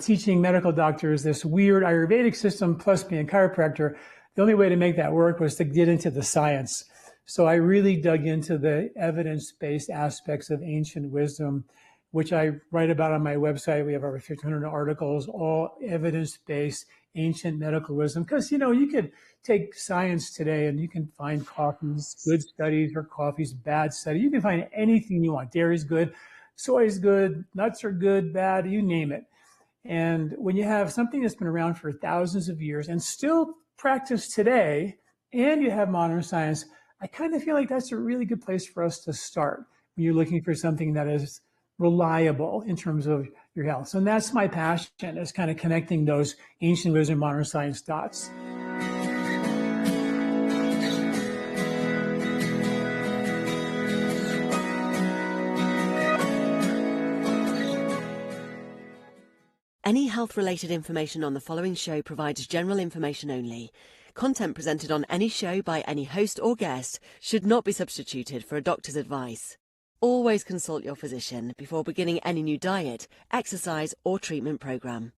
teaching medical doctors this weird Ayurvedic system plus being a chiropractor. The only way to make that work was to get into the science. So I really dug into the evidence-based aspects of ancient wisdom, which I write about on my website. We have over 1,500 articles, all evidence-based ancient medical wisdom. Because, you could take science today and you can find coffee's good studies or coffee's bad studies. You can find anything you want. Dairy's good, soy's good, nuts are good, bad, you name it. And when you have something that's been around for thousands of years and still practiced today, and you have modern science, I kind of feel like that's a really good place for us to start when you're looking for something that is reliable in terms of your health. So that's my passion, is kind of connecting those ancient wisdom, modern science dots. Any health-related information on the following show provides general information only. Content presented on any show by any host or guest should not be substituted for a doctor's advice. Always consult your physician before beginning any new diet, exercise, or treatment program.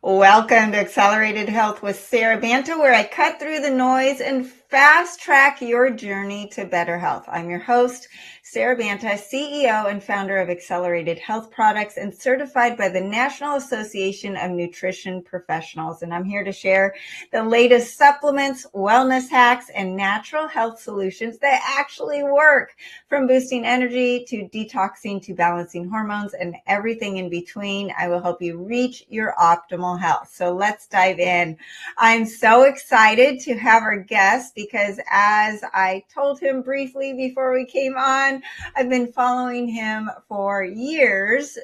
Welcome to Accelerated Health with SaraBanta, where I cut through the noise and fast track your journey to better health. I'm your host, SaraBanta, CEO and founder of Accelerated Health Products and certified by the National Association of Nutrition Professionals. And I'm here to share the latest supplements, wellness hacks, and natural health solutions that actually work, from boosting energy to detoxing to balancing hormones and everything in between. I will help you reach your optimal health. So let's dive in. I'm so excited to have our guest because, as I told him briefly before we came on, I've been following him for years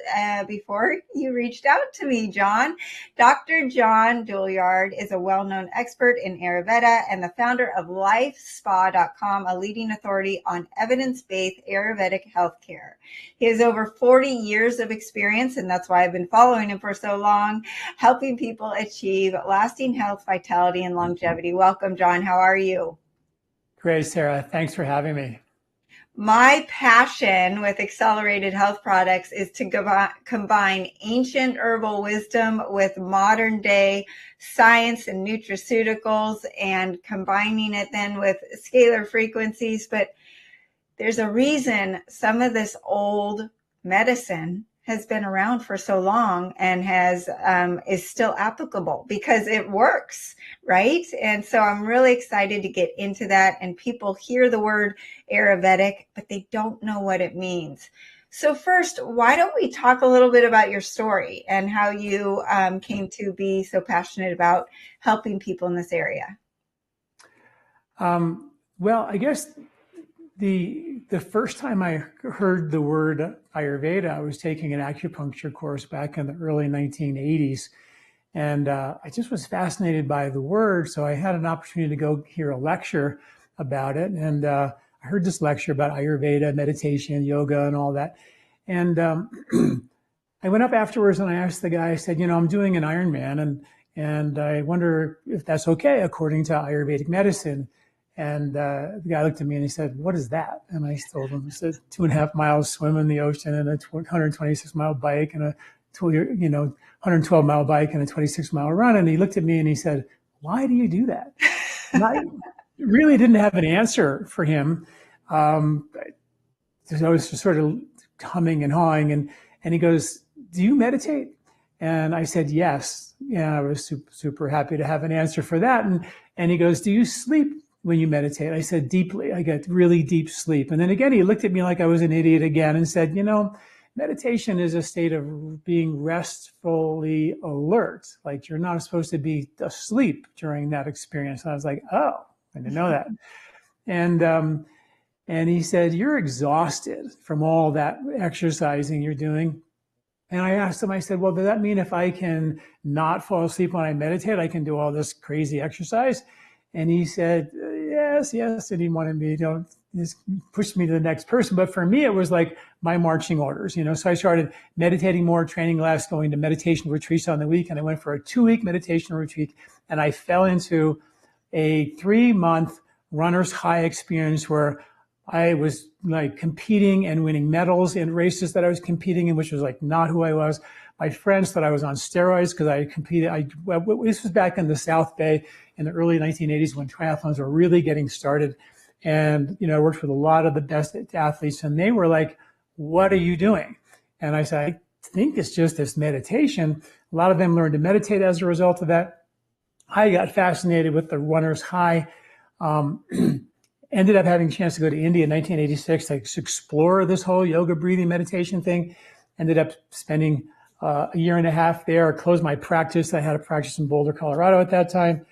before you reached out to me, John. Dr. John Douillard is a well-known expert in Ayurveda and the founder of LifeSpa.com, a leading authority on evidence-based Ayurvedic healthcare. He has over 40 years of experience, and that's why I've been following him for so long, helping people achieve lasting health, vitality, and longevity. Welcome, John. How are you? Great, Sarah. Thanks for having me. My passion with Accelerated Health Products is to combine ancient herbal wisdom with modern day science and nutraceuticals, and combining it then with scalar frequencies. But there's a reason some of this old medicine has been around for so long and is still applicable because it works, right? And so I'm really excited to get into that. And people hear the word Ayurvedic, but they don't know what it means. So first, why don't we talk a little bit about your story and how you came to be so passionate about helping people in this area? Well, I guess the first time I heard the word Ayurveda, I was taking an acupuncture course back in the early 1980s. And I just was fascinated by the word. So I had an opportunity to go hear a lecture about it. And I heard this lecture about Ayurveda, meditation, yoga, and all that. And I went up afterwards and I asked the guy, I said, I'm doing an Ironman and I wonder if that's okay according to Ayurvedic medicine. And the guy looked at me and he said, "What is that?" And I told him, I said, 2.5 miles swim in the ocean and a 126-mile bike and a 112-mile bike and a 26-mile run. And he looked at me and he said, "Why do you do that?" And I really didn't have an answer for him. I was just sort of humming and hawing. And he goes, "Do you meditate?" And I said, "Yes." Yeah, I was super happy to have an answer for that. And he goes, "Do you sleep when you meditate?" I said, "Deeply. I get really deep sleep." And then again, he looked at me like I was an idiot again and said, meditation is a state of being restfully alert. Like you're not supposed to be asleep during that experience. And I was like, "Oh, I didn't know that." And he said, "You're exhausted from all that exercising you're doing." And I asked him, I said, "Well, does that mean if I can not fall asleep when I meditate, I can do all this crazy exercise?" And he said, yes. And he wanted me to just push me to the next person. But for me, it was like my marching orders, So I started meditating more, training less, going to meditation retreats on the week. And I went for a 2-week meditation retreat. And I fell into a 3-month runner's high experience where I was like competing and winning medals in races that I was competing in, which was like not who I was. My friends thought I was on steroids because I competed. This was back in the South Bay in the early 1980s when triathlons were really getting started. And, I worked with a lot of the best athletes, and they were like, "What are you doing?" And I said, "I think it's just this meditation." A lot of them learned to meditate as a result of that. I got fascinated with the runner's high. Ended up having a chance to go to India in 1986 to explore this whole yoga, breathing, meditation thing. Ended up spending a year and a half there. Closed my practice. I had a practice in Boulder, Colorado at that time.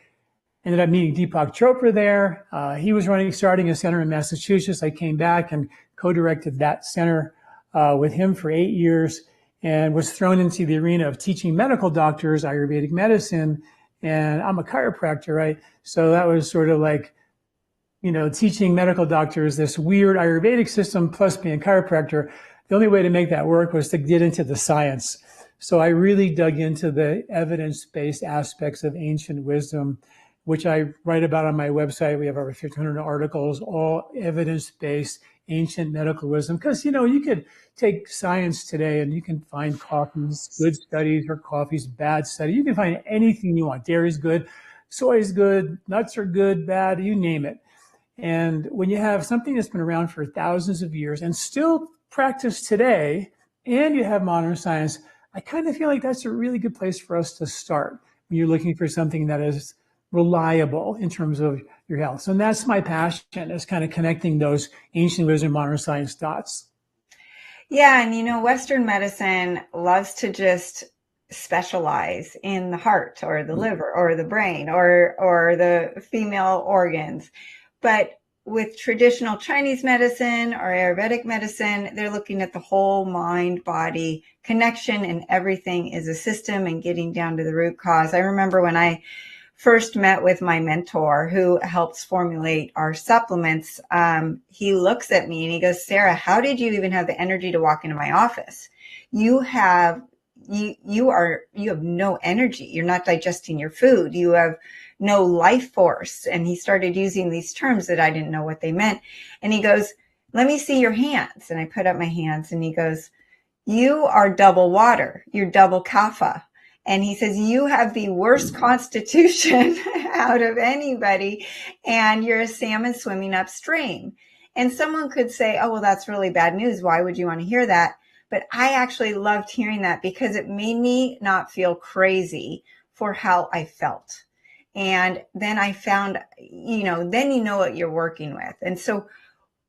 Ended up meeting Deepak Chopra there. He was starting a center in Massachusetts. I came back and co-directed that center with him for 8 years and was thrown into the arena of teaching medical doctors Ayurvedic medicine. And I'm a chiropractor, right? So that was sort of like, teaching medical doctors this weird Ayurvedic system plus being a chiropractor. The only way to make that work was to get into the science. So I really dug into the evidence-based aspects of ancient wisdom, which I write about on my website. We have over 1,500 articles, all evidence-based ancient medical wisdom. Because, you could take science today and you can find coffee's good studies or coffee's bad study. You can find anything you want. Dairy's good, soy's good, nuts are good, bad, you name it. And when you have something that's been around for thousands of years and still practiced today, and you have modern science, I kind of feel like that's a really good place for us to start when you're looking for something that is reliable in terms of your health. So that's my passion, is kind of connecting those ancient wisdom, modern science dots. Yeah. And, Western medicine loves to just specialize in the heart or the liver or the brain or the female organs. But with traditional Chinese medicine or Ayurvedic medicine, they're looking at the whole mind-body connection, and everything is a system and getting down to the root cause. I remember when I first met with my mentor who helps formulate our supplements, he looks at me and he goes, "Sara, how did you even have the energy to walk into my office? You have no energy. You're not digesting your food. You have no life force." And he started using these terms that I didn't know what they meant. And he goes, "Let me see your hands." And I put up my hands and he goes, "You are double water. You're double kapha." And he says, "You have the worst constitution out of anybody, and you're a salmon swimming upstream." And someone could say, "Oh, well, that's really bad news. Why would you want to hear that?" But I actually loved hearing that because it made me not feel crazy for how I felt. And then I found, then you know what you're working with. And so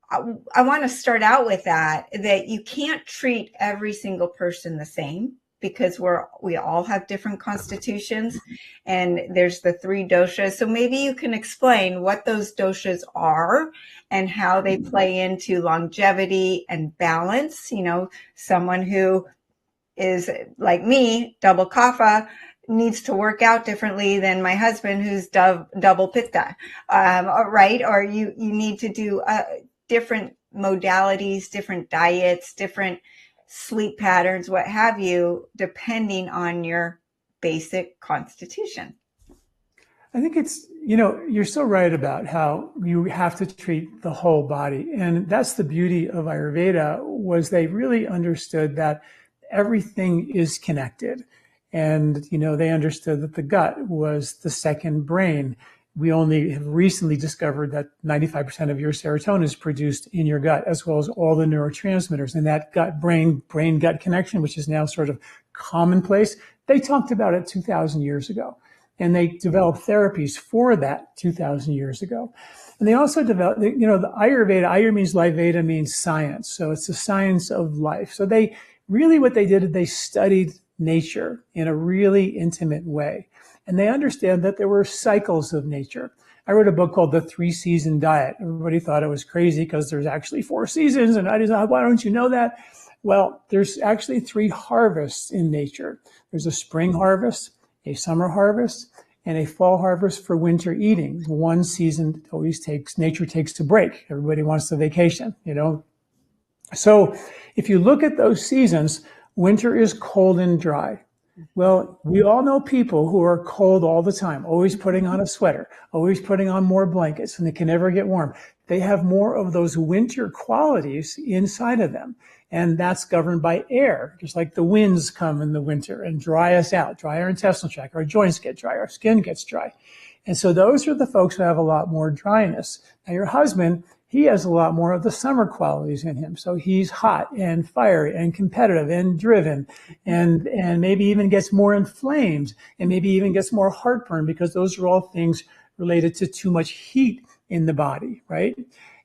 I want to start out with that you can't treat every single person the same, because we all have different constitutions, and there's the 3 doshas. So maybe you can explain what those doshas are and how they play into longevity and balance. Someone who is like me, double kapha, needs to work out differently than my husband who's double pitta, right? Or you need to do different modalities, different diets, different sleep patterns, what have you, depending on your basic constitution. I think it's, you're so right about how you have to treat the whole body. And that's the beauty of Ayurveda, was they really understood that everything is connected. And, they understood that the gut was the second brain. We only have recently discovered that 95% of your serotonin is produced in your gut, as well as all the neurotransmitters. And that brain-gut connection, which is now sort of commonplace, they talked about it 2,000 years ago. And they developed therapies for that 2,000 years ago. And they also developed, the Ayurveda, Ayur means life, Veda means science. So it's the science of life. So they really, what they did is they studied nature in a really intimate way. And they understand that there were cycles of nature. I wrote a book called The 3-Season Diet. Everybody thought it was crazy because there's actually 4 seasons. And I just thought, why don't you know that? Well, there's actually 3 harvests in nature. There's a spring harvest, a summer harvest, and a fall harvest for winter eating. One season nature takes to break. Everybody wants to vacation, So if you look at those seasons, winter is cold and dry. Well, we all know people who are cold all the time, always putting on a sweater, always putting on more blankets, and they can never get warm. They have more of those winter qualities inside of them. And that's governed by air, just like the winds come in the winter and dry us out, dry our intestinal tract, our joints get dry, our skin gets dry. And so those are the folks who have a lot more dryness. Now, your husband, he has a lot more of the summer qualities in him. So he's hot and fiery and competitive and driven and maybe even gets more inflamed and maybe even gets more heartburn, because those are all things related to too much heat in the body, right?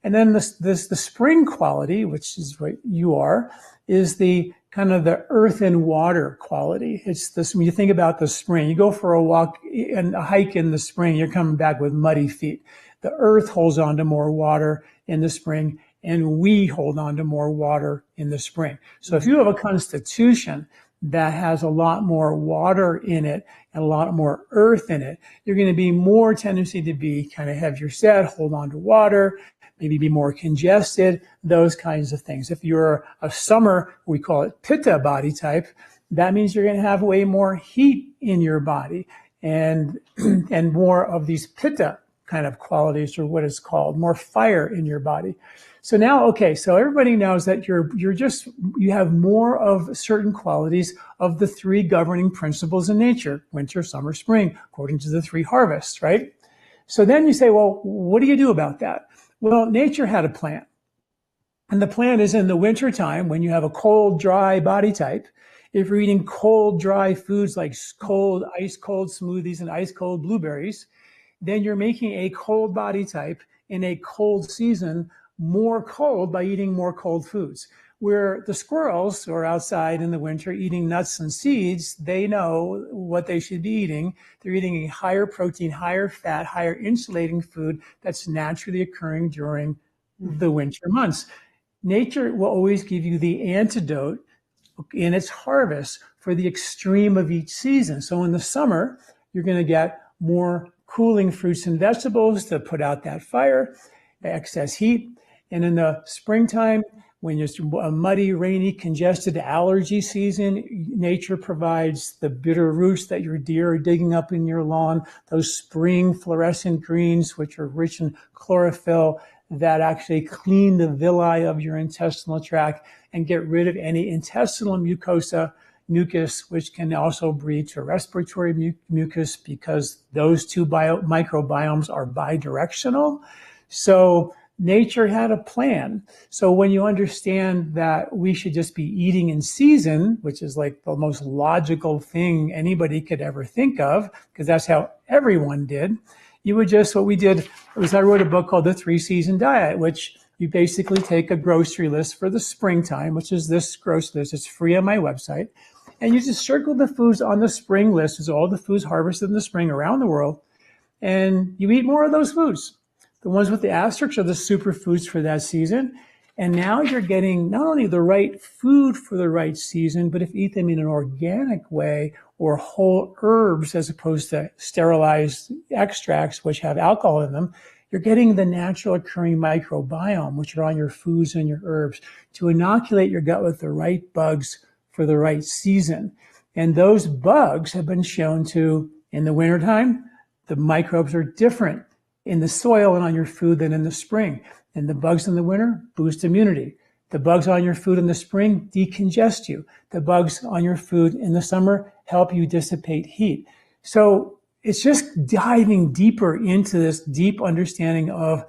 And then the spring quality, which is what you are, is the kind of the earth and water quality. It's this, when you think about the spring, you go for a walk and a hike in the spring, you're coming back with muddy feet. The earth holds on to more water in the spring, and we hold on to more water in the spring. So if you have a constitution that has a lot more water in it and a lot more earth in it, you're going to be more tendency to be kind of heavier set, hold on to water, maybe be more congested, those kinds of things. If you're a summer, we call it pitta body type, that means you're going to have way more heat in your body and more of these pitta kind of qualities, or what is called more fire in your body. So now, okay, so everybody knows that you have more of certain qualities of the three governing principles in nature: winter, summer, spring, according to the three harvests, right? So then you say, well, what do you do about that? Well, nature had a plan. And the plan is, in the winter time, when you have a cold, dry body type, if you're eating cold, dry foods like cold, ice cold smoothies and ice cold blueberries, then you're making a cold body type in a cold season more cold by eating more cold foods. Where the squirrels who are outside in the winter eating nuts and seeds, they know what they should be eating. They're eating a higher protein, higher fat, higher insulating food that's naturally occurring during the winter months. Nature will always give you the antidote in its harvest for the extreme of each season. So in the summer, you're going to get more cooling fruits and vegetables to put out that fire, excess heat. And in the springtime, when it's a muddy, rainy, congested allergy season, nature provides the bitter roots that your deer are digging up in your lawn, those spring fluorescent greens, which are rich in chlorophyll, that actually clean the villi of your intestinal tract and get rid of any intestinal mucus, which can also breed to respiratory mucus, because those two microbiomes are bidirectional. So nature had a plan. So when you understand that we should just be eating in season, which is like the most logical thing anybody could ever think of, because that's how everyone did, you would just, what we did was, I wrote a book called The 3-Season Diet, which you basically take a grocery list for the springtime, which is this grocery list. It's free on my website. And you just circle the foods on the spring list, is all the foods harvested in the spring around the world. And you eat more of those foods. The ones with the asterisks are the superfoods for that season. And now you're getting not only the right food for the right season, but if you eat them in an organic way, or whole herbs as opposed to sterilized extracts, which have alcohol in them, you're getting the natural occurring microbiome, which are on your foods and your herbs, to inoculate your gut with the right bugs for the right season. And those bugs have been shown to, in the wintertime, the microbes are different in the soil and on your food than in the spring. And the bugs in the winter boost immunity. The bugs on your food in the spring decongest you. The bugs on your food in the summer help you dissipate heat. So it's just diving deeper into this deep understanding of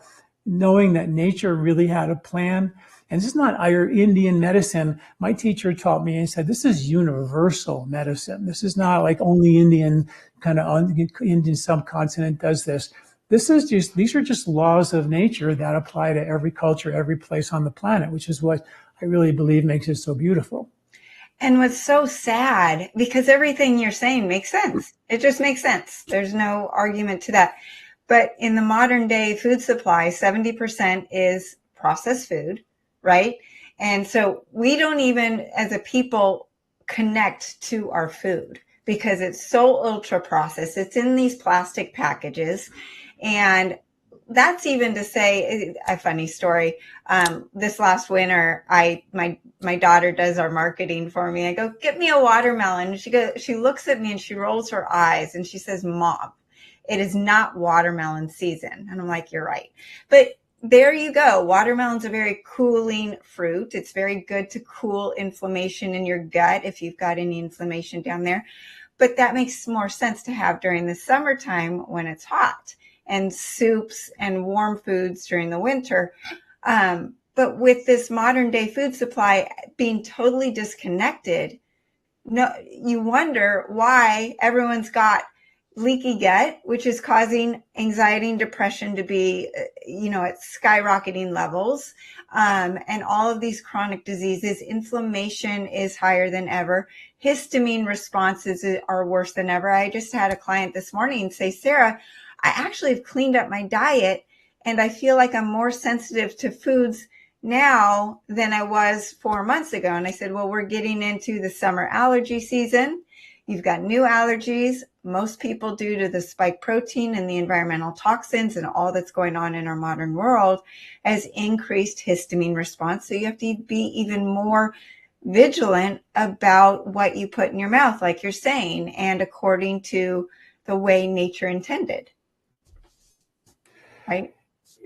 knowing that nature really had a plan. And this is not our Indian medicine. My teacher taught me and said, this is universal medicine. This is not like only Indian, kind of Indian subcontinent does this. These are just laws of nature that apply to every culture, every place on the planet, which is what I really believe makes it so beautiful. And what's so sad, because everything you're saying makes sense. It just makes sense. There's no argument to that. But in the modern day food supply, 70% is processed food, right? And so we don't even, as a people, connect to our food because it's so ultra processed. It's in these plastic packages. And that's even to say a funny story. This last winter, my daughter does our marketing for me. I go, get me a watermelon. She looks at me and she rolls her eyes and she says, Mom, it is not watermelon season. And I'm like, you're right. But there you go. Watermelon's a very cooling fruit. It's very good to cool inflammation in your gut if you've got any inflammation down there. But that makes more sense to have during the summertime when it's hot, and soups and warm foods during the winter. But with this modern day food supply being totally disconnected, no, you wonder why everyone's got leaky gut, which is causing anxiety and depression to be, at skyrocketing levels. And all of these chronic diseases, inflammation is higher than ever. Histamine responses are worse than ever. I just had a client this morning say, Sara, I actually have cleaned up my diet and I feel like I'm more sensitive to foods now than I was 4 months ago. And I said, well, we're getting into the summer allergy season. You've got new allergies. Most people, due to the spike protein and the environmental toxins and all that's going on in our modern world, has increased histamine response. So you have to be even more vigilant about what you put in your mouth, like you're saying, and according to the way nature intended. Right?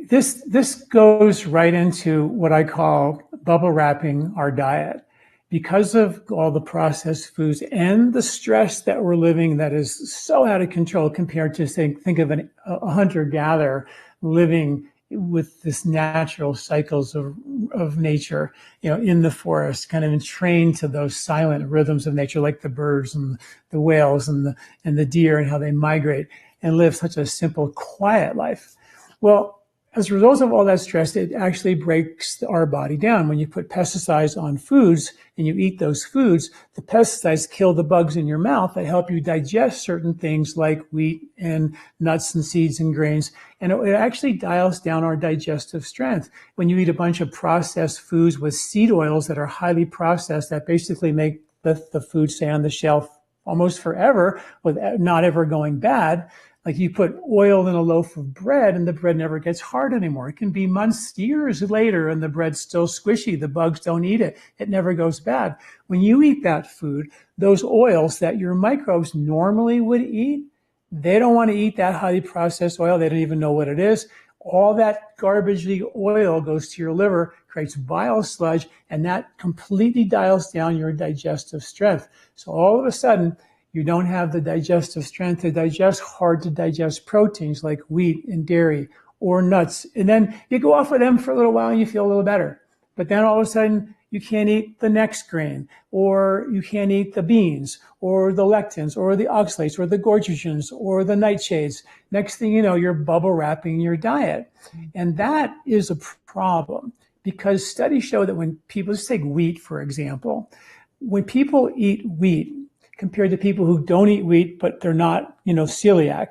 This goes right into what I call bubble wrapping our diet. Because of all the processed foods and the stress that we're living that is so out of control compared to, say, think of a hunter-gatherer living with this natural cycles of nature, in the forest, kind of entrained to those silent rhythms of nature, like the birds and the whales and the deer and how they migrate and live such a simple, quiet life. Well, as a result of all that stress, it actually breaks our body down. When you put pesticides on foods and you eat those foods, the pesticides kill the bugs in your mouth that help you digest certain things like wheat and nuts and seeds and grains. And it actually dials down our digestive strength. When you eat a bunch of processed foods with seed oils that are highly processed, that basically make the food stay on the shelf almost forever with not ever going bad. Like you put oil in a loaf of bread and the bread never gets hard anymore. It can be months, years later, and the bread's still squishy. The bugs don't eat it. It never goes bad. When you eat that food, those oils that your microbes normally would eat, they don't want to eat that highly processed oil. They don't even know what it is. All that garbagey oil goes to your liver, creates bile sludge, and that completely dials down your digestive strength. So all of a sudden, you don't have the digestive strength to digest hard to digest proteins like wheat and dairy or nuts. And then you go off of them for a little while and you feel a little better. But then all of a sudden you can't eat the next grain, or you can't eat the beans or the lectins or the oxalates or the goitrogens or the nightshades. Next thing you know, you're bubble wrapping your diet. And that is a problem because studies show that when people, just take wheat, for example, when people eat wheat, compared to people who don't eat wheat, but they're not, celiac,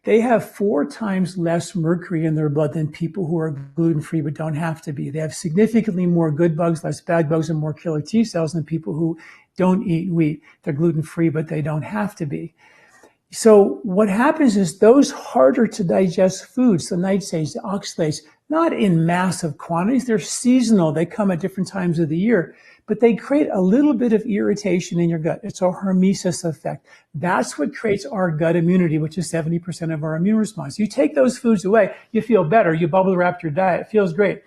they have 4 times less mercury in their blood than people who are gluten-free but don't have to be. They have significantly more good bugs, less bad bugs, and more killer T cells than people who don't eat wheat. They're gluten-free, but they don't have to be. So what happens is those harder to digest foods, the nightshades, the oxalates, not in massive quantities, they're seasonal. They come at different times of the year, but they create a little bit of irritation in your gut. It's a hormesis effect. That's what creates our gut immunity, which is 70% of our immune response. You take those foods away, you feel better. You bubble wrap your diet. It feels great.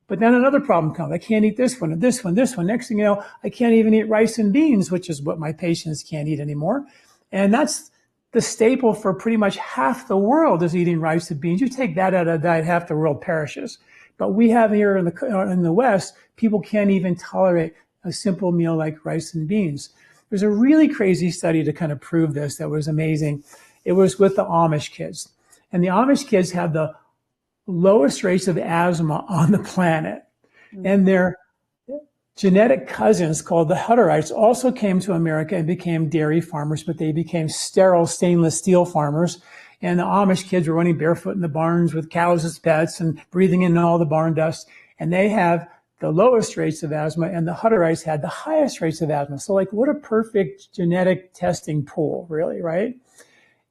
But then another problem comes. I can't eat this one and this one, this one. Next thing you know, I can't even eat rice and beans, which is what my patients can't eat anymore. And that's the staple for pretty much half the world is eating rice and beans. You take that out of the diet, half the world perishes. But we have here in the West, people can't even tolerate a simple meal like rice and beans. There's a really crazy study to kind of prove this that was amazing. It was with the Amish kids. And the Amish kids had the lowest rates of asthma on the planet. And their genetic cousins called the Hutterites also came to America and became dairy farmers, but they became sterile stainless steel farmers. And the Amish kids were running barefoot in the barns with cows as pets and breathing in all the barn dust. And they have the lowest rates of asthma, and the Hutterites had the highest rates of asthma. So like, what a perfect genetic testing pool, really, right?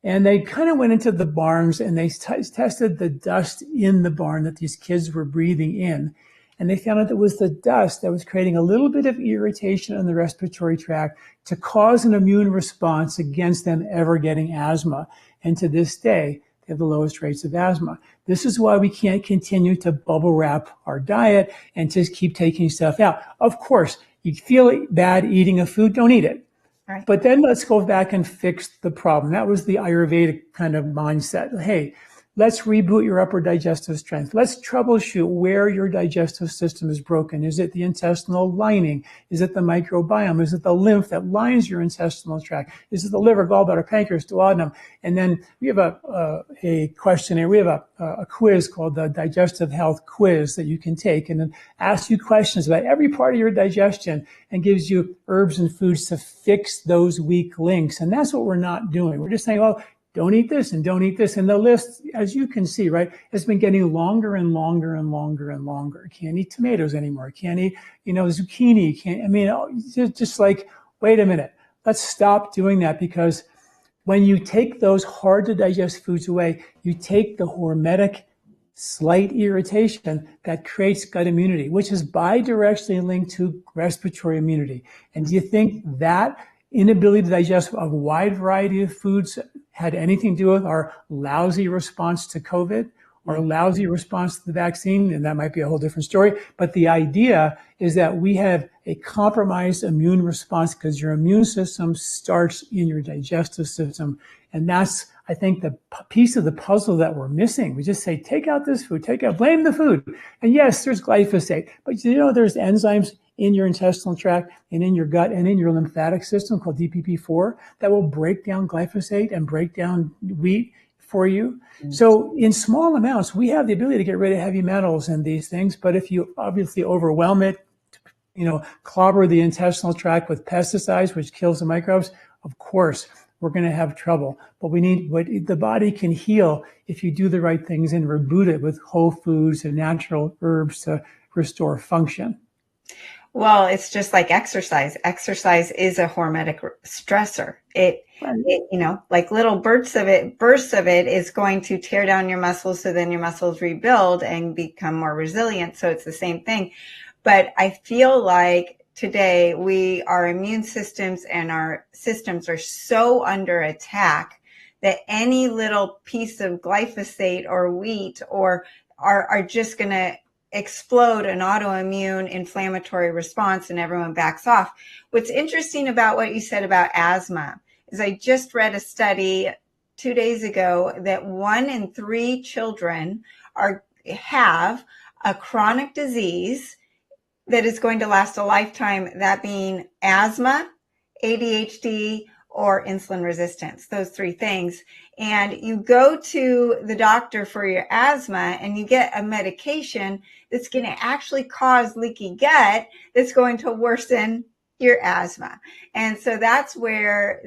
And they kind of went into the barns and they tested the dust in the barn that these kids were breathing in. And they found out it was the dust that was creating a little bit of irritation in the respiratory tract to cause an immune response against them ever getting asthma. And to this day, they have the lowest rates of asthma. This is why we can't continue to bubble wrap our diet and just keep taking stuff out. Of course, you feel bad eating a food, don't eat it. Right. But then let's go back and fix the problem. That was the Ayurvedic kind of mindset. Hey, let's reboot your upper digestive strength. Let's troubleshoot where your digestive system is broken. Is it the intestinal lining? Is it the microbiome? Is it the lymph that lines your intestinal tract? Is it the liver, gallbladder, pancreas, duodenum? And then we have a questionnaire. We have a quiz called the Digestive Health Quiz that you can take and then asks you questions about every part of your digestion and gives you herbs and foods to fix those weak links. And that's what we're not doing. We're just saying, well, don't eat this and don't eat this. And the list, as you can see, right, has been getting longer and longer and longer and longer. Can't eat tomatoes anymore. Can't eat, zucchini. Just like, wait a minute. Let's stop doing that, because when you take those hard to digest foods away, you take the hormetic slight irritation that creates gut immunity, which is bidirectionally linked to respiratory immunity. And do you think that inability to digest a wide variety of foods had anything to do with our lousy response to COVID or lousy response to the vaccine? And that might be a whole different story. But the idea is that we have a compromised immune response because your immune system starts in your digestive system. And that's, I think, the piece of the puzzle that we're missing. We just say, take out this food, blame the food. And yes, there's glyphosate, but there's enzymes in your intestinal tract and in your gut and in your lymphatic system called DPP4 that will break down glyphosate and break down wheat for you. Mm-hmm. So in small amounts, we have the ability to get rid of heavy metals and these things. But if you obviously overwhelm it, clobber the intestinal tract with pesticides, which kills the microbes, of course, we're going to have trouble. But the body can heal if you do the right things and reboot it with whole foods and natural herbs to restore function. Well, it's just like exercise. Exercise is a hormetic stressor. It like little bursts of it is going to tear down your muscles. So then your muscles rebuild and become more resilient. So it's the same thing. But I feel like today our immune systems and our systems are so under attack that any little piece of glyphosate or wheat are just going to explode an autoimmune inflammatory response and everyone backs off. What's interesting about what you said about asthma is I just read a study 2 days ago that 1 in 3 children have a chronic disease that is going to last a lifetime, that being asthma, ADHD, or insulin resistance, those 3 things. And you go to the doctor for your asthma and you get a medication that's going to actually cause leaky gut that's going to worsen your asthma. And so that's where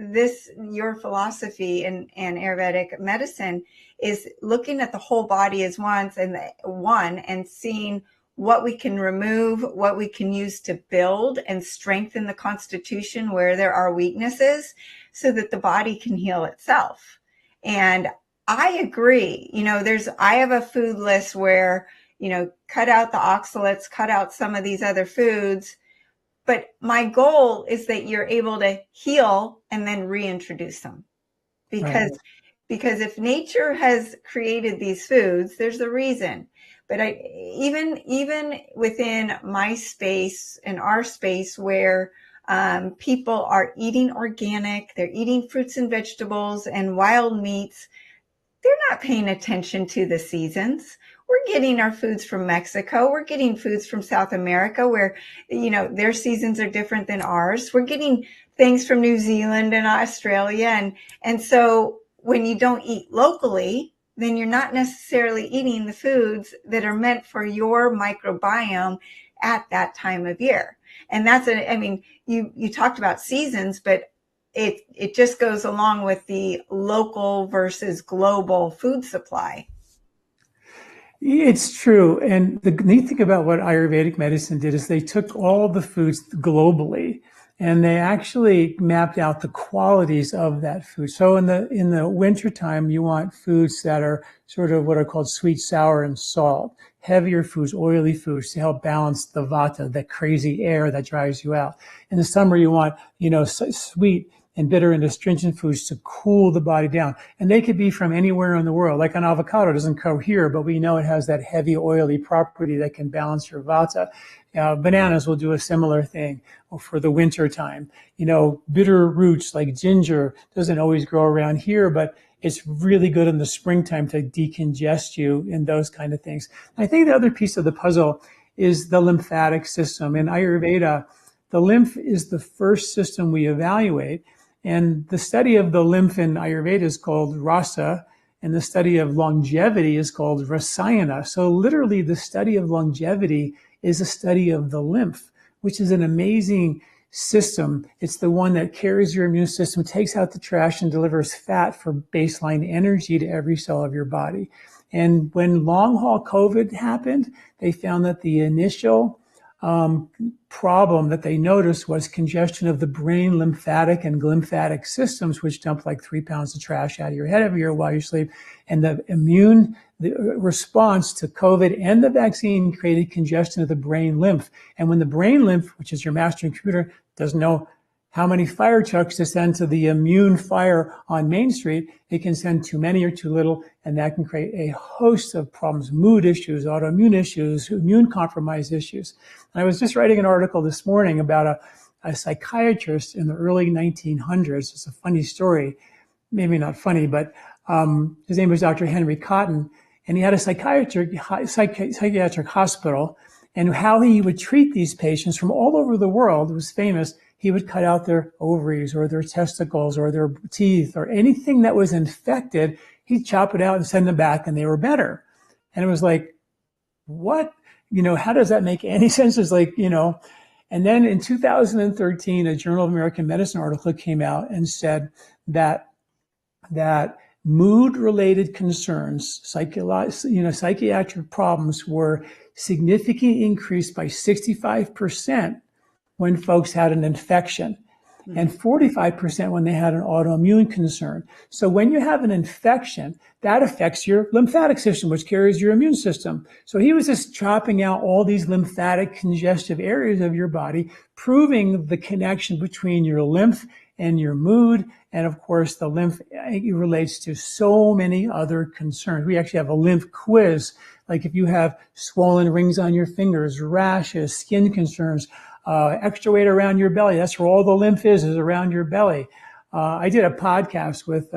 your philosophy in Ayurvedic medicine is looking at the whole body as one and seeing what we can remove, what we can use to build and strengthen the constitution where there are weaknesses so that the body can heal itself. And I agree, I have a food list where, cut out the oxalates, cut out some of these other foods. But my goal is that you're able to heal and then reintroduce them. Because if nature has created these foods, there's a reason. But even within my space and our space where people are eating organic, they're eating fruits and vegetables and wild meats, they're not paying attention to the seasons. We're getting our foods from Mexico. We're getting foods from South America where, their seasons are different than ours. We're getting things from New Zealand and Australia. And so when you don't eat locally, then you're not necessarily eating the foods that are meant for your microbiome at that time of year. And you talked about seasons, but it just goes along with the local versus global food supply. It's true. And the neat thing about what Ayurvedic medicine did is they took all the foods globally And they actually mapped out the qualities of that food. So in the wintertime, you want foods that are sort of what are called sweet, sour, and salt. Heavier foods, oily foods to help balance the vata, that crazy air that drives you out. In the summer, you want, sweet and bitter and astringent foods to cool the body down. And they could be from anywhere in the world. Like an avocado doesn't grow here, but we know it has that heavy oily property that can balance your vata. Bananas will do a similar thing for the winter time. Bitter roots like ginger doesn't always grow around here, but it's really good in the springtime to decongest you and those kind of things. I think the other piece of the puzzle is the lymphatic system. In Ayurveda, the lymph is the first system we evaluate. And the study of the lymph in Ayurveda is called rasa, and the study of longevity is called rasayana. So literally the study of longevity is a study of the lymph, which is an amazing system. It's the one that carries your immune system, takes out the trash, and delivers fat for baseline energy to every cell of your body. And when long haul COVID happened, they found that the initial problem that they noticed was congestion of the brain lymphatic and glymphatic systems, which dump like 3 pounds of trash out of your head every year while you sleep. And the response to COVID and the vaccine created congestion of the brain lymph. And when the brain lymph, which is your master computer, doesn't know how many fire trucks to send to the immune fire on Main Street, it can send too many or too little, and that can create a host of problems, mood issues, autoimmune issues, immune compromise issues. And I was just writing an article this morning about a psychiatrist in the early 1900s. It's a funny story, maybe not funny, but his name was Dr. Henry Cotton, and he had a psychiatric hospital, and how he would treat these patients from all over the world was famous. He would cut out their ovaries or their testicles or their teeth or anything that was infected. He'd chop it out and send them back, and they were better. And it was like, what? How does that make any sense? It's like, and then in 2013, a Journal of American Medicine article came out and said that mood-related concerns, psychiatric problems were significantly increased by 65% when folks had an infection, and 45% when they had an autoimmune concern. So when you have an infection, that affects your lymphatic system, which carries your immune system. So he was just chopping out all these lymphatic congestive areas of your body, proving the connection between your lymph and your mood. And of course, the lymph relates to so many other concerns. We actually have a lymph quiz. Like if you have swollen rings on your fingers, rashes, skin concerns, extra weight around your belly. That's where all the lymph is around your belly. I did a podcast with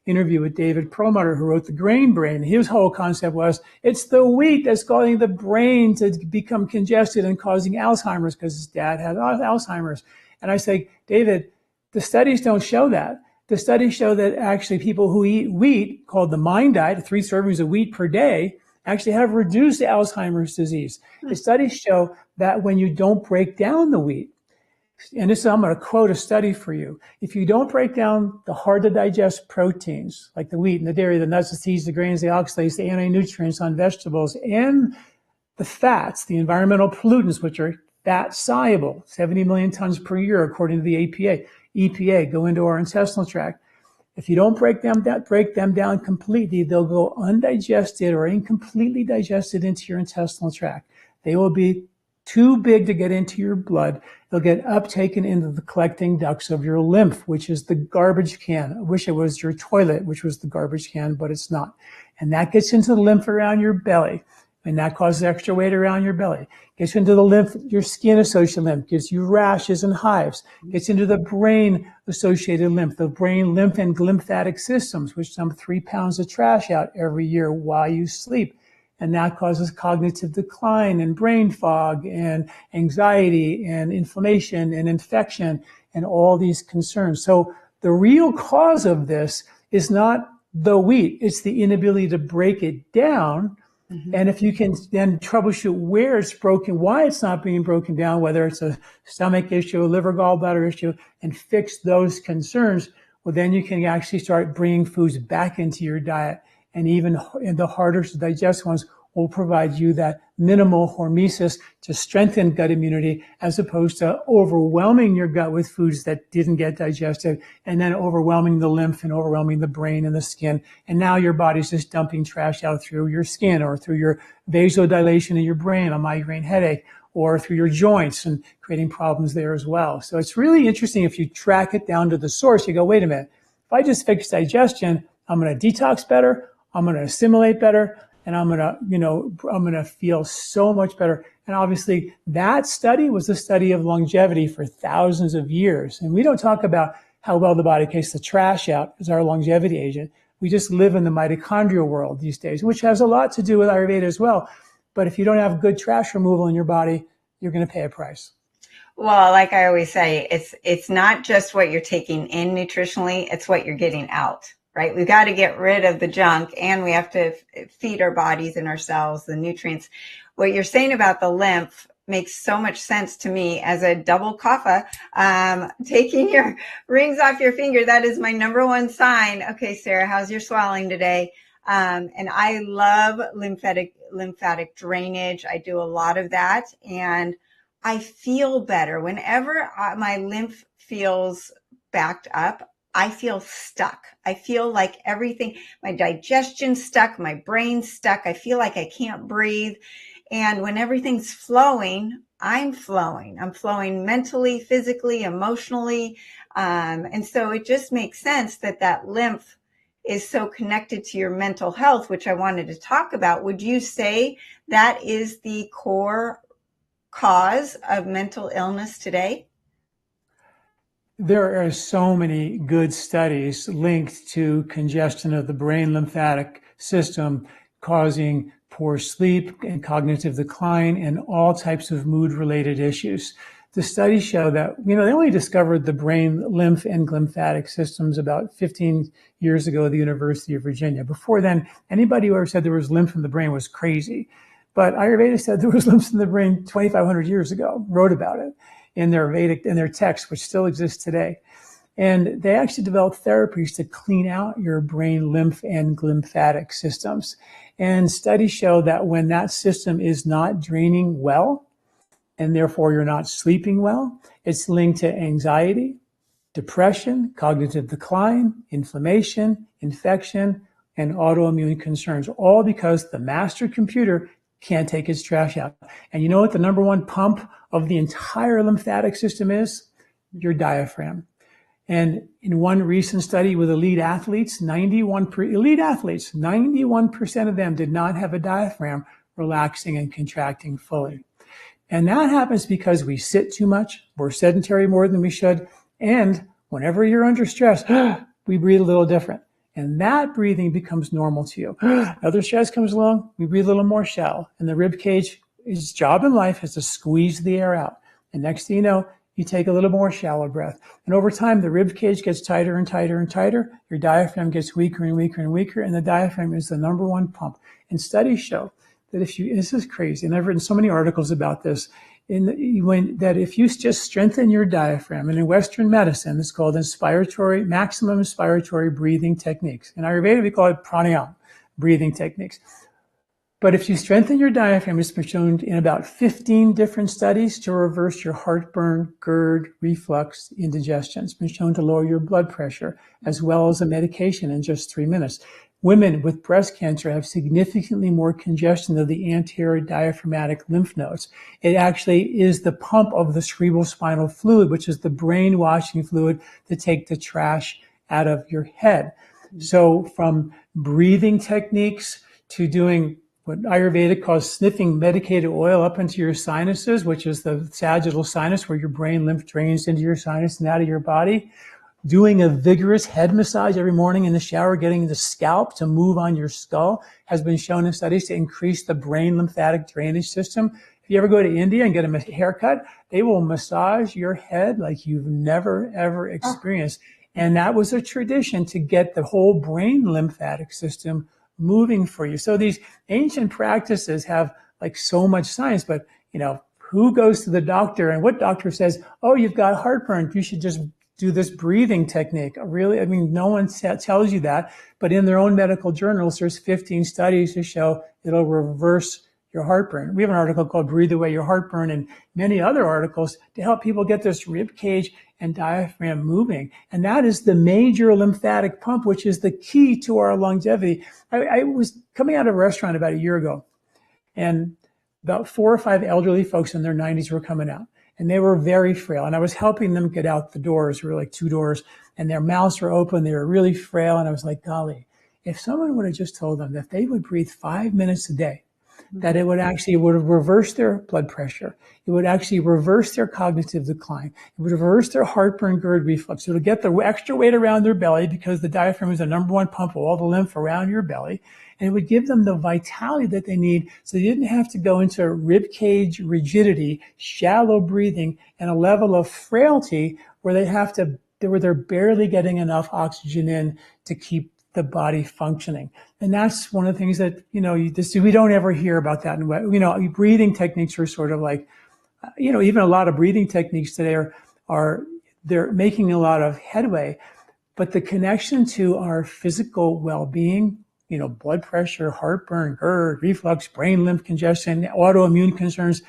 interview with David Perlmutter, who wrote The Grain Brain. His whole concept was it's the wheat that's causing the brain to become congested and causing Alzheimer's, because his dad had Alzheimer's. And I say, David, the studies don't show that. The studies show that actually people who eat wheat, called the MIND diet, 3 servings of wheat per day, actually have reduced Alzheimer's disease. The studies show that when you don't break down the wheat, and this, I'm going to quote a study for you. If you don't break down the hard to digest proteins, like the wheat and the dairy, the nuts, the seeds, the grains, the oxalates, the anti-nutrients on vegetables, and the fats, the environmental pollutants, which are fat soluble, 70 million tons per year, according to the EPA, go into our intestinal tract. If you don't break them down completely, they'll go undigested or incompletely digested into your intestinal tract. They will be too big to get into your blood. They'll get uptaken into the collecting ducts of your lymph, which is the garbage can. I wish it was your toilet, which was the garbage can, but it's not. And that gets into the lymph around your belly, and that causes extra weight around your belly. Gets into the lymph, your skin-associated lymph, gives you rashes and hives. Gets into the brain-associated lymph, the brain lymph and glymphatic systems, which dump 3 pounds of trash out every year while you sleep. And that causes cognitive decline and brain fog and anxiety and inflammation and infection and all these concerns. So the real cause of this is not the wheat. It's the inability to break it down. And if you can then troubleshoot where it's broken, why it's not being broken down, whether it's a stomach issue, a liver gallbladder issue, and fix those concerns, well, then you can actually start bringing foods back into your diet. And even the harder to digest ones will provide you that minimal hormesis to strengthen gut immunity, as opposed to overwhelming your gut with foods that didn't get digested, and then overwhelming the lymph and overwhelming the brain and the skin. And now your body's just dumping trash out through your skin or through your vasodilation in your brain, a migraine headache, or through your joints and creating problems there as well. So it's really interesting if you track it down to the source. You go, wait a minute, if I just fix digestion, I'm going to detox better, I'm going to assimilate better, and I'm going to feel so much better. And obviously that study was the study of longevity for thousands of years. And we don't talk about how well the body takes the trash out as our longevity agent. We just live in the mitochondrial world these days, which has a lot to do with Ayurveda as well. But if you don't have good trash removal in your body, you're going to pay a price. Well, like I always say, it's not just what you're taking in nutritionally, it's what you're getting out, right? We've got to get rid of the junk, and we have to feed our bodies and ourselves the nutrients. What you're saying about the lymph makes so much sense to me as a double kapha. Taking your rings off your finger, that is my number one sign. Okay, Sara, how's your swelling today? And I love lymphatic drainage. I do a lot of that, and I feel better. Whenever my lymph feels backed up, I feel stuck. I feel like everything, my digestion's stuck, my brain's stuck. I feel like I can't breathe. And when everything's flowing, I'm flowing. I'm flowing mentally, physically, emotionally. And so it just makes sense that lymph is so connected to your mental health, which I wanted to talk about. Would you say that is the core cause of mental illness today? There are so many good studies linked to congestion of the brain lymphatic system causing poor sleep and cognitive decline and all types of mood-related issues. The studies show that, they only discovered the brain lymph and lymphatic systems about 15 years ago at the University of Virginia. Before then, anybody who ever said there was lymph in the brain was crazy. But Ayurveda said there was lymph in the brain 2,500 years ago, wrote about it in their text, which still exists today. And they actually developed therapies to clean out your brain lymph and lymphatic systems. And studies show that when that system is not draining well, and therefore you're not sleeping well, it's linked to anxiety, depression, cognitive decline, inflammation, infection, and autoimmune concerns, all because the master computer can't take its trash out. And you know what the number one pump of the entire lymphatic system is? Your diaphragm. And in one recent study with elite athletes, 91% of them did not have a diaphragm relaxing and contracting fully. And that happens because we sit too much, we're sedentary more than we should, and whenever you're under stress, we breathe a little different. And that breathing becomes normal to you. Other stress comes along, we breathe a little more shallow. And the rib cage, its job in life is to squeeze the air out. And next thing you know, you take a little more shallow breath. And over time, the rib cage gets tighter and tighter and tighter. Your diaphragm gets weaker and weaker and weaker. And the diaphragm is the number one pump. And studies show that this is crazy, and I've written so many articles about this, that if you just strengthen your diaphragm, and in Western medicine, it's called maximum inspiratory breathing techniques. In Ayurveda, we call it pranayama, breathing techniques. But if you strengthen your diaphragm, it's been shown in about 15 different studies to reverse your heartburn, GERD, reflux, indigestion. It's been shown to lower your blood pressure, as well as a medication in just 3 minutes. Women with breast cancer have significantly more congestion of the anterior diaphragmatic lymph nodes. It actually is the pump of the cerebral spinal fluid, which is the brain washing fluid to take the trash out of your head. So from breathing techniques to doing what Ayurveda calls sniffing medicated oil up into your sinuses, which is the sagittal sinus where your brain lymph drains into your sinus and out of your body, doing a vigorous head massage every morning in the shower, getting the scalp to move on your skull has been shown in studies to increase the brain lymphatic drainage system. If you ever go to India and get a haircut, they will massage your head like you've never, ever experienced. And that was a tradition to get the whole brain lymphatic system moving for you. So these ancient practices have like so much science, but who goes to the doctor and what doctor says, oh, you've got heartburn, you should just do this breathing technique. Really, I mean, no one tells you that, but in their own medical journals, there's 15 studies to show it'll reverse your heartburn. We have an article called Breathe Away Your Heartburn and many other articles to help people get this rib cage and diaphragm moving. And that is the major lymphatic pump, which is the key to our longevity. I was coming out of a restaurant about a year ago, and about 4 or 5 elderly folks in their 90s were coming out, and they were very frail. And I was helping them get out the doors. We were like 2 doors, and their mouths were open. They were really frail. And I was like, golly, if someone would have just told them that they would breathe 5 minutes a day, that it would have reversed their blood pressure. It would actually reverse their cognitive decline. It would reverse their heartburn, GERD reflux. It would get the extra weight around their belly because the diaphragm is the number one pump of all the lymph around your belly. And it would give them the vitality that they need so they didn't have to go into rib cage rigidity, shallow breathing, and a level of frailty where they're barely getting enough oxygen in to keep the body functioning. And that's one of the things that, we don't ever hear about that. And, breathing techniques are sort of like, even a lot of breathing techniques today they're making a lot of headway, but the connection to our physical well-being, blood pressure, heartburn, GERD, reflux, brain lymph congestion, autoimmune concerns,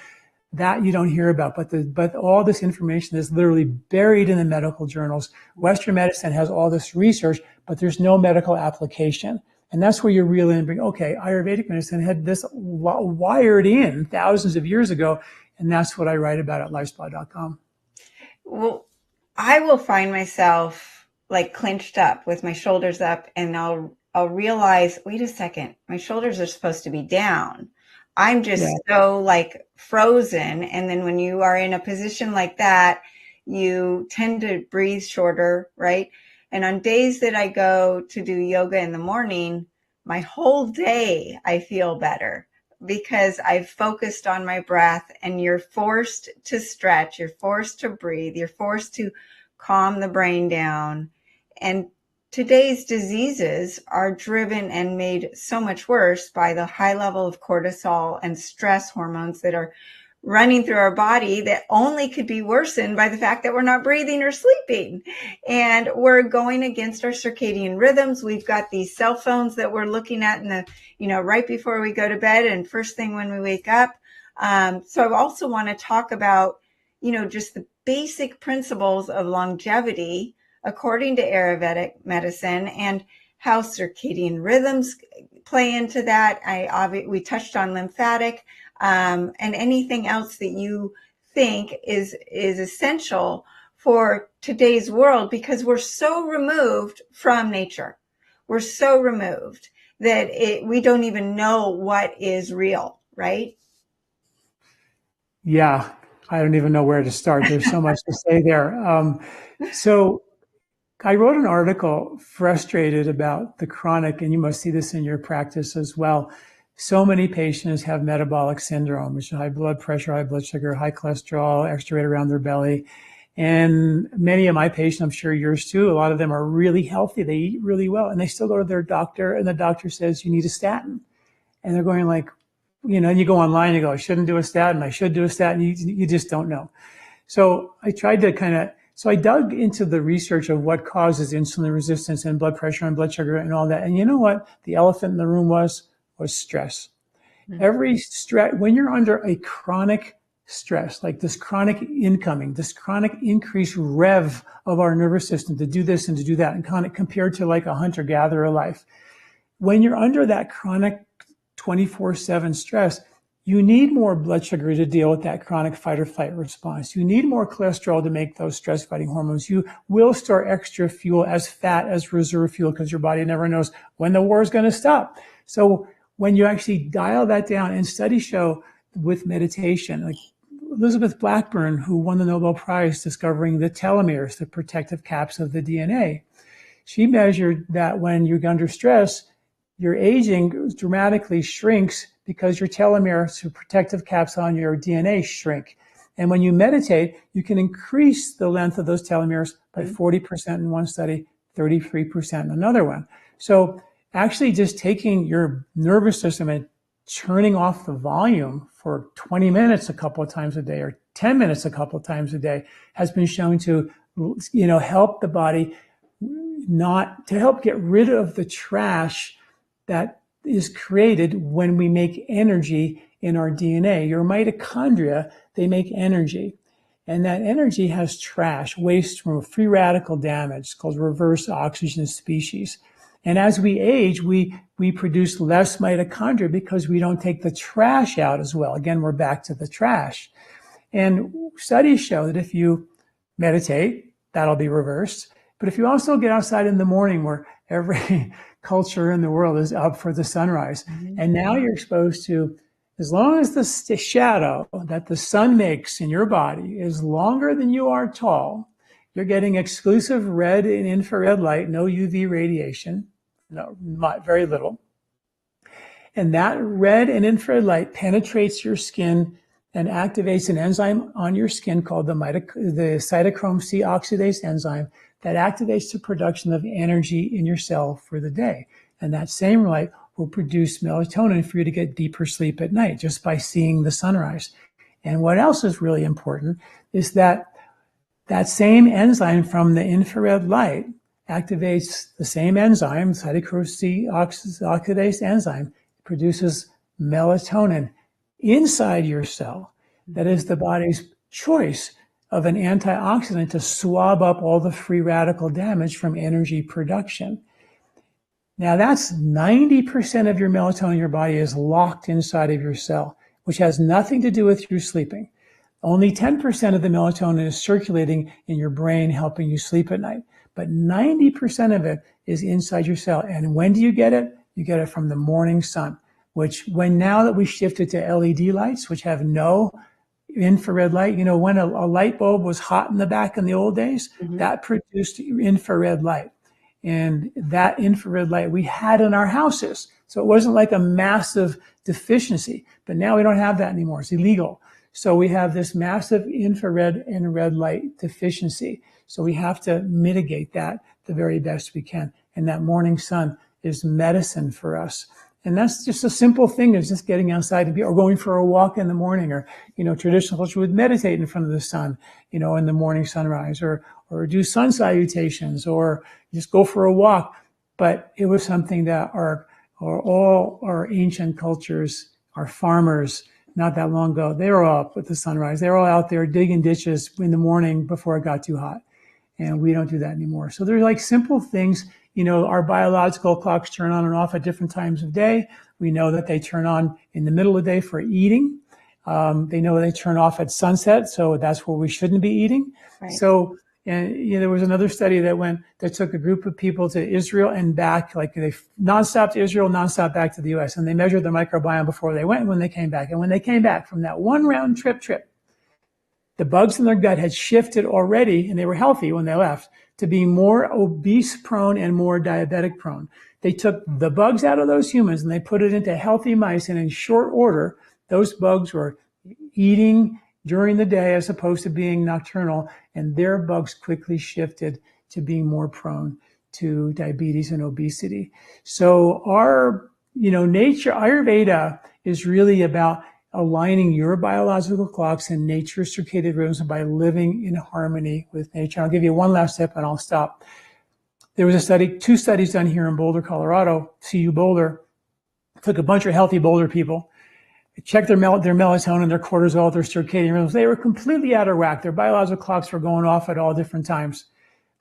that you don't hear about, but all this information is literally buried in the medical journals. Western medicine has all this research, but there's no medical application. And that's where you're really bring, okay, Ayurvedic medicine had this wired in thousands of years ago. And that's what I write about at lifespa.com. Well, I will find myself like clinched up with my shoulders up, and I'll realize, wait a second, my shoulders are supposed to be down. I'm just so like frozen. And then when you are in a position like that, you tend to breathe shorter, right? And on days that I go to do yoga in the morning, my whole day I feel better because I've focused on my breath, and you're forced to stretch, you're forced to breathe, you're forced to calm the brain down. And today's diseases are driven and made so much worse by the high level of cortisol and stress hormones that are running through our body that only could be worsened by the fact that we're not breathing or sleeping. And we're going against our circadian rhythms. We've got these cell phones that we're looking at in the, right before we go to bed and first thing when we wake up. So I also want to talk about, just the basic principles of longevity according to Ayurvedic medicine and how circadian rhythms play into that. We touched on lymphatic, and anything else that you think is essential for today's world, because we're so removed from nature. We're so removed that we don't even know what is real, right? Yeah, I don't even know where to start. There's so much to say there. So I wrote an article frustrated about the chronic, and you must see this in your practice as well. So many patients have metabolic syndrome, which is high blood pressure, high blood sugar, high cholesterol, extra weight around their belly. And many of my patients, I'm sure yours too, a lot of them are really healthy. They eat really well, and they still go to their doctor, and the doctor says, you need a statin. And they're going like, and you go online, you go, I shouldn't do a statin. I should do a statin. You just don't know. So I tried to I dug into the research of what causes insulin resistance and blood pressure and blood sugar and all that. And you know what? The elephant in the room was stress. Mm-hmm. Every stress, when you're under a chronic stress, like this chronic increased rev of our nervous system to do this and to do that, and compared to like a hunter-gatherer life, when you're under that chronic 24/7 stress, you need more blood sugar to deal with that chronic fight or flight response. You need more cholesterol to make those stress fighting hormones. You will store extra fuel as fat as reserve fuel because your body never knows when the war is going to stop. So when you actually dial that down, and studies show with meditation, like Elizabeth Blackburn, who won the Nobel Prize discovering the telomeres, the protective caps of the DNA, she measured that when you're under stress, your aging dramatically shrinks because your telomeres, the protective caps on your DNA, shrink. And when you meditate, you can increase the length of those telomeres by 40% in one study, 33% in another one. So actually just taking your nervous system and turning off the volume for 20 minutes a couple of times a day or 10 minutes a couple of times a day has been shown to help the body to help get rid of the trash that is created when we make energy in our DNA. Your mitochondria, they make energy. And that energy has trash, waste from free radical damage called reverse oxygen species. And as we age, we produce less mitochondria because we don't take the trash out as well. Again, we're back to the trash. And studies show that if you meditate, that'll be reversed. But if you also get outside in the morning, where every culture in the world is up for the sunrise, and now you're exposed to, as long as the shadow that the sun makes in your body is longer than you are tall, you're getting exclusive red and infrared light, no UV radiation, no, very little. And that red and infrared light penetrates your skin and activates an enzyme on your skin called the cytochrome C oxidase enzyme that activates the production of energy in your cell for the day. And that same light will produce melatonin for you to get deeper sleep at night just by seeing the sunrise. And what else is really important is that same enzyme from the infrared light activates the same enzyme, cytochrome C oxidase enzyme, produces melatonin inside your cell. That is the body's choice of an antioxidant to swab up all the free radical damage from energy production. Now that's 90% of your melatonin in your body is locked inside of your cell, which has nothing to do with you sleeping. Only 10% of the melatonin is circulating in your brain, helping you sleep at night. But 90% of it is inside your cell. And when do you get it? You get it from the morning sun, which now that we shifted to LED lights, which have no infrared light, when a light bulb was hot in the back in the old days, that produced infrared light. And that infrared light we had in our houses. So it wasn't like a massive deficiency, but now we don't have that anymore. It's illegal. So we have this massive infrared and red light deficiency. So we have to mitigate that the very best we can. And that morning sun is medicine for us. And that's just a simple thing, is just getting outside or going for a walk in the morning, or, traditional culture would meditate in front of the sun, in the morning sunrise, or do sun salutations, or just go for a walk. But it was something that all our ancient cultures, our farmers, not that long ago, they were all up with the sunrise. They were all out there digging ditches in the morning before it got too hot. And we don't do that anymore. So there's like simple things. Our biological clocks turn on and off at different times of day. We know that they turn on in the middle of the day for eating. They know they turn off at sunset, so that's where we shouldn't be eating. Right. So, there was another study that took a group of people to Israel and back, like they nonstop to Israel, nonstop back to the U.S., and they measured their microbiome before they went and when they came back. And when they came back from that one round trip, the bugs in their gut had shifted already, and they were healthy when they left, to be more obese prone and more diabetic prone. They took the bugs out of those humans and they put it into healthy mice, and in short order, those bugs were eating during the day as opposed to being nocturnal, and their bugs quickly shifted to being more prone to diabetes and obesity. So our, nature, Ayurveda is really about aligning your biological clocks and nature's circadian rhythms by living in harmony with nature. I'll give you one last tip and I'll stop. There was two studies done here in Boulder, Colorado, CU Boulder. Took a bunch of healthy Boulder people, checked their melatonin, their cortisol, their circadian rhythms. They were completely out of whack. Their biological clocks were going off at all different times.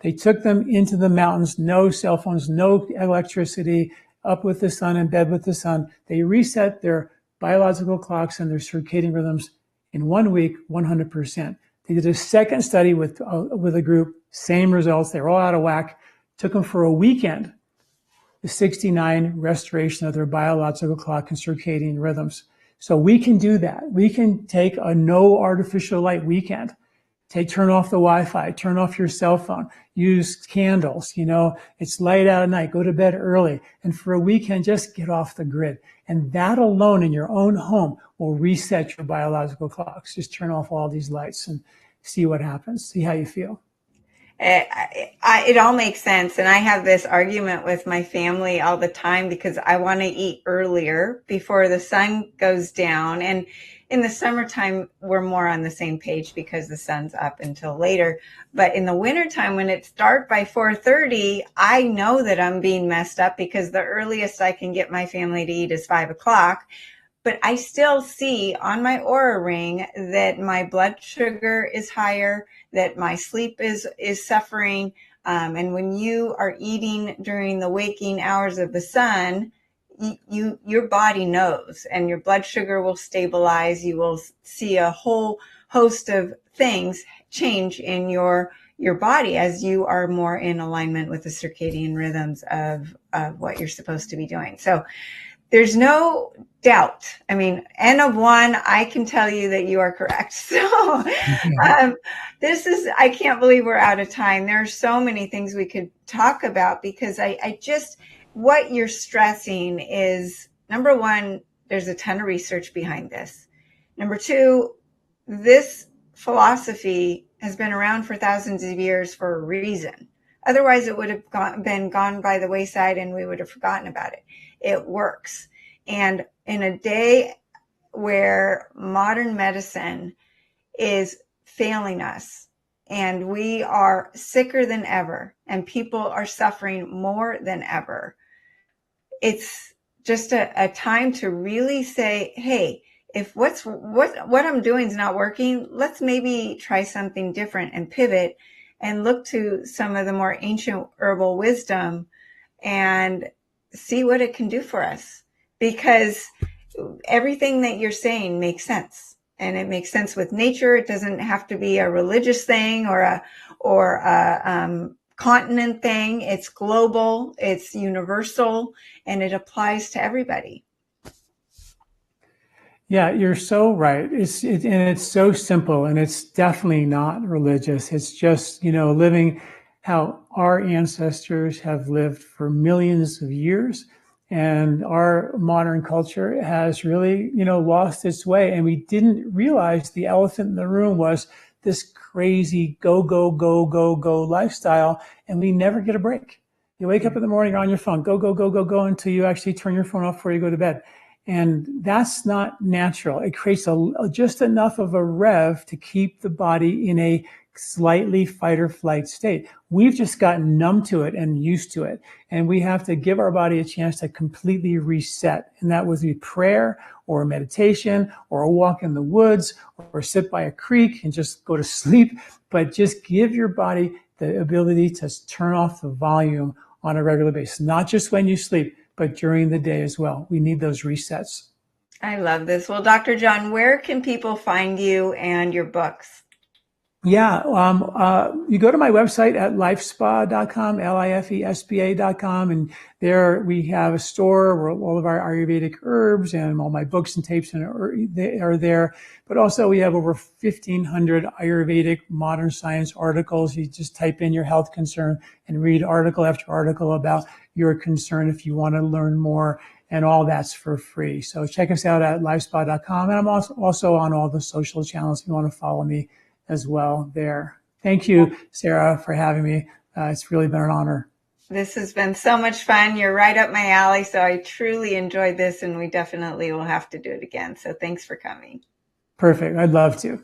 They took them into the mountains, no cell phones, no electricity, up with the sun, in bed with the sun. They reset their biological clocks and their circadian rhythms in 1 week, 100%. They did a second study with a group, same results. They were all out of whack. Took them for a weekend, the 69 restoration of their biological clock and circadian rhythms. So we can do that. We can take a no artificial light weekend. Turn off the Wi-Fi, turn off your cell phone, use candles, it's light out at night, go to bed early. And for a weekend, just get off the grid. And that alone in your own home will reset your biological clocks. Just turn off all these lights and see what happens. See how you feel. It all makes sense. And I have this argument with my family all the time because I want to eat earlier before the sun goes down. And in the summertime, we're more on the same page because the sun's up until later. But in the wintertime, when it's dark by 4:30, I know that I'm being messed up because the earliest I can get my family to eat is 5 o'clock. But I still see on my Aura ring that my blood sugar is higher, that my sleep is suffering. And when you are eating during the waking hours of the sun, your body knows, and your blood sugar will stabilize. You will see a whole host of things change in your body as you are more in alignment with the circadian rhythms of what you're supposed to be doing. So there's no doubt. I mean, N of one, I can tell you that you are correct. So I can't believe we're out of time. There are so many things we could talk about because I just, what you're stressing is, number one, there's a ton of research behind this. Number two, this philosophy has been around for thousands of years for a reason. Otherwise, it would have been gone by the wayside and we would have forgotten about it. It works. And in a day where modern medicine is failing us and we are sicker than ever and people are suffering more than ever, it's just a time to really say, hey, if what I'm doing is not working, let's maybe try something different and pivot and look to some of the more ancient herbal wisdom and see what it can do for us. Because everything that you're saying makes sense, and it makes sense with nature. It doesn't have to be a religious thing or a continent thing. It's global, it's universal, and it applies to everybody. Yeah, you're so right. And it's so simple, and it's definitely not religious. It's just, living how our ancestors have lived for millions of years. And our modern culture has really, lost its way. And we didn't realize the elephant in the room was this crazy go, go, go, go, go lifestyle. And we never get a break. You wake up in the morning, you're on your phone, go, go, go, go, go, until you actually turn your phone off before you go to bed. And that's not natural. It creates just enough of a rev to keep the body in a slightly fight or flight state. We've just gotten numb to it and used to it. And we have to give our body a chance to completely reset. And that would be prayer or meditation or a walk in the woods or sit by a creek and just go to sleep. But just give your body the ability to turn off the volume on a regular basis, not just when you sleep, but during the day as well. We need those resets. I love this. Well, Dr. John, where can people find you and your books? Yeah, you go to my website at lifespa.com, lifespa.com, and there we have a store where all of our Ayurvedic herbs and all my books and tapes are there. But also we have over 1,500 Ayurvedic modern science articles. You just type in your health concern and read article after article about your concern if you want to learn more, and all that's for free. So check us out at lifespa.com, and I'm also on all the social channels if you want to follow me as well there. Thank you, Sara, for having me. It's really been an honor. This has been so much fun. You're right up my alley. So I truly enjoyed this, and we definitely will have to do it again. So thanks for coming. Perfect. I'd love to.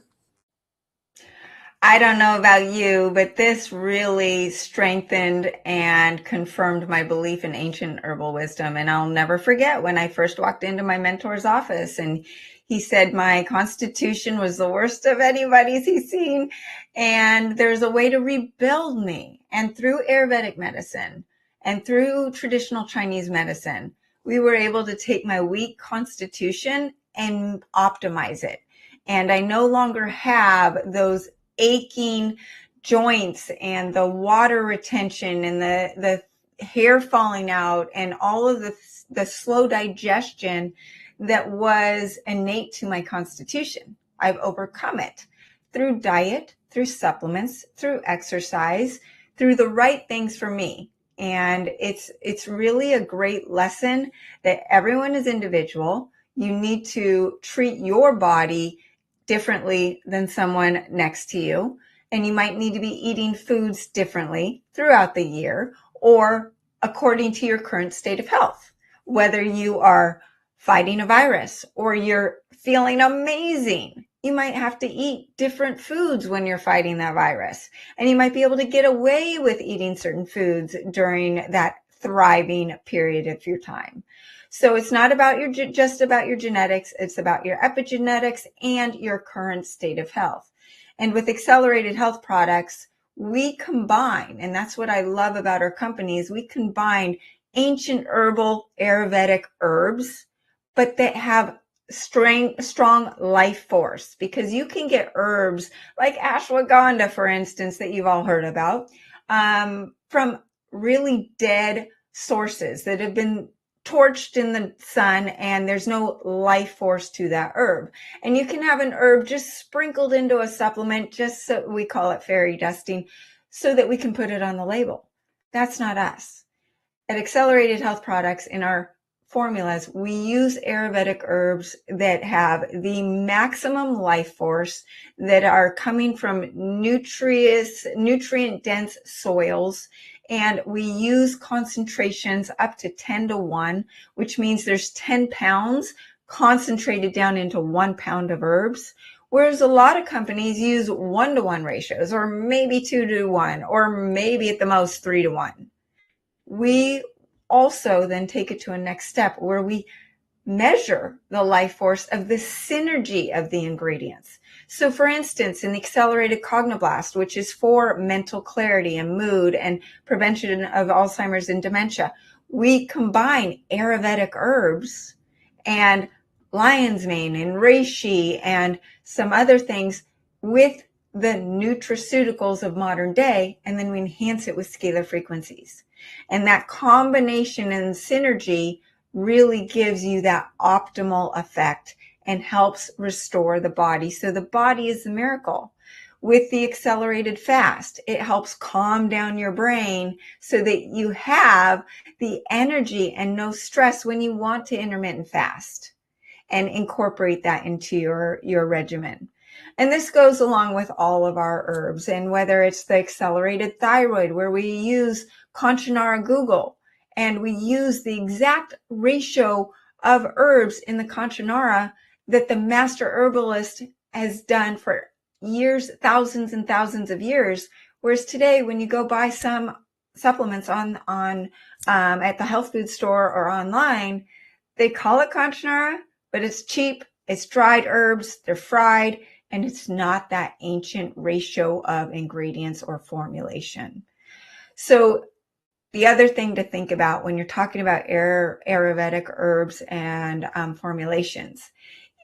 I don't know about you, but this really strengthened and confirmed my belief in ancient herbal wisdom. And I'll never forget when I first walked into my mentor's office and he said my constitution was the worst of anybody's he's seen. And there's a way to rebuild me. And through Ayurvedic medicine and through traditional Chinese medicine, we were able to take my weak constitution and optimize it. And I no longer have those aching joints and the water retention and the hair falling out and all of the slow digestion that was innate to my constitution. I've overcome it through diet, through supplements, through exercise, through the right things for me. And it's really a great lesson that everyone is individual. You need to treat your body differently than someone next to you. And you might need to be eating foods differently throughout the year or according to your current state of health, whether you are fighting a virus or you're feeling amazing. You might have to eat different foods when you're fighting that virus. And you might be able to get away with eating certain foods during that thriving period of your time. So it's not about just about your genetics. It's about your epigenetics and your current state of health. And with Accelerated Health products, we combine, and that's what I love about our company, is we combine ancient herbal Ayurvedic herbs, but that have strong life force, because you can get herbs like ashwagandha, for instance, that you've all heard about, from really dead sources that have been torched in the sun, and there's no life force to that herb. And you can have an herb just sprinkled into a supplement, just so we call it fairy dusting, so that we can put it on the label. That's not us. At Accelerated Health products, in our formulas, we use Ayurvedic herbs that have the maximum life force, that are coming from nutrient-dense soils, and we use concentrations up to 10-1, which means there's 10 pounds concentrated down into 1 pound of herbs, whereas a lot of companies use 1-to-1 ratios, or maybe 2-to-1, or maybe at the most 3-to-1. We also then take it to a next step where we measure the life force of the synergy of the ingredients. So for instance, in the Accelerated Cognoblast, which is for mental clarity and mood and prevention of Alzheimer's and dementia, we combine Ayurvedic herbs and lion's mane and reishi and some other things with the nutraceuticals of modern day, and then we enhance it with scalar frequencies. And that combination and synergy really gives you that optimal effect and helps restore the body. So the body is the miracle. With the accelerated fast, it helps calm down your brain so that you have the energy and no stress when you want to intermittent fast, and incorporate that into your regimen. And this goes along with all of our herbs. And whether it's the accelerated thyroid, where we use Kanchanara Guggul, and we use the exact ratio of herbs in the Kanchanara that the master herbalist has done for years, thousands and thousands of years. Whereas today, when you go buy some supplements on at the health food store or online, they call it Kanchanara, but it's cheap. It's dried herbs. They're fried. And it's not that ancient ratio of ingredients or formulation. So the other thing to think about when you're talking about Ayurvedic herbs and formulations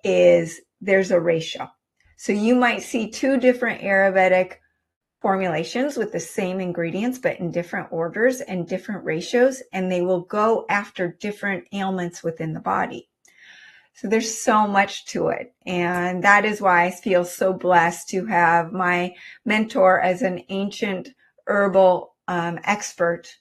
is there's a ratio. So you might see two different Ayurvedic formulations with the same ingredients, but in different orders and different ratios, and they will go after different ailments within the body. So there's so much to it. And that is why I feel so blessed to have my mentor as an ancient herbal expert,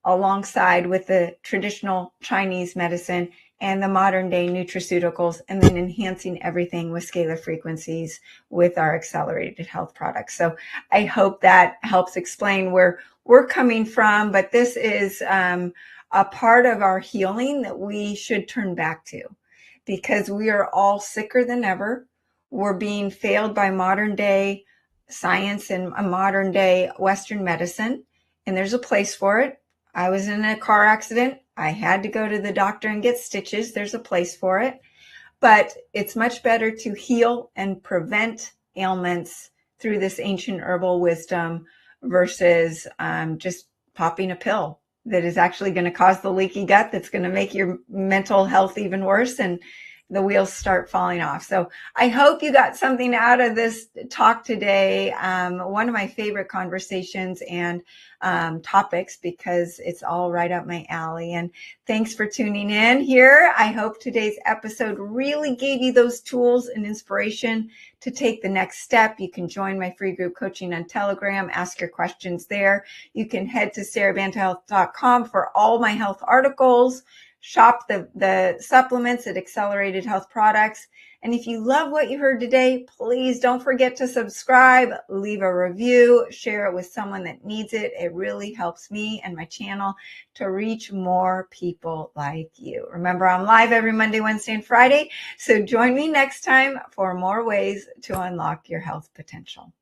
alongside with the traditional Chinese medicine and the modern day nutraceuticals, and then enhancing everything with scalar frequencies with our accelerated health products. So I hope that helps explain where we're coming from, but this is a part of our healing that we should turn back to, because we are all sicker than ever. We're being failed by modern day science and a modern day Western medicine, and there's a place for it. I was in a car accident. I had to go to the doctor and get stitches. There's a place for it. But it's much better to heal and prevent ailments through this ancient herbal wisdom versus just popping a pill that is actually going to cause the leaky gut, that's going to make your mental health even worse, and the wheels start falling off. So I hope you got something out of this talk today. One of my favorite conversations and topics, because it's all right up my alley. And thanks for tuning in here. I hope today's episode really gave you those tools and inspiration to take the next step. You can join my free group coaching on Telegram, ask your questions there. You can head to SaraBantaHealth.com for all my health articles. Shop the supplements at Accelerated Health Products. And if you love what you heard today, please don't forget to subscribe, leave a review, share it with someone that needs it. It really helps me and my channel to reach more people like you. Remember, I'm live every Monday, Wednesday, and Friday. So join me next time for more ways to unlock your health potential.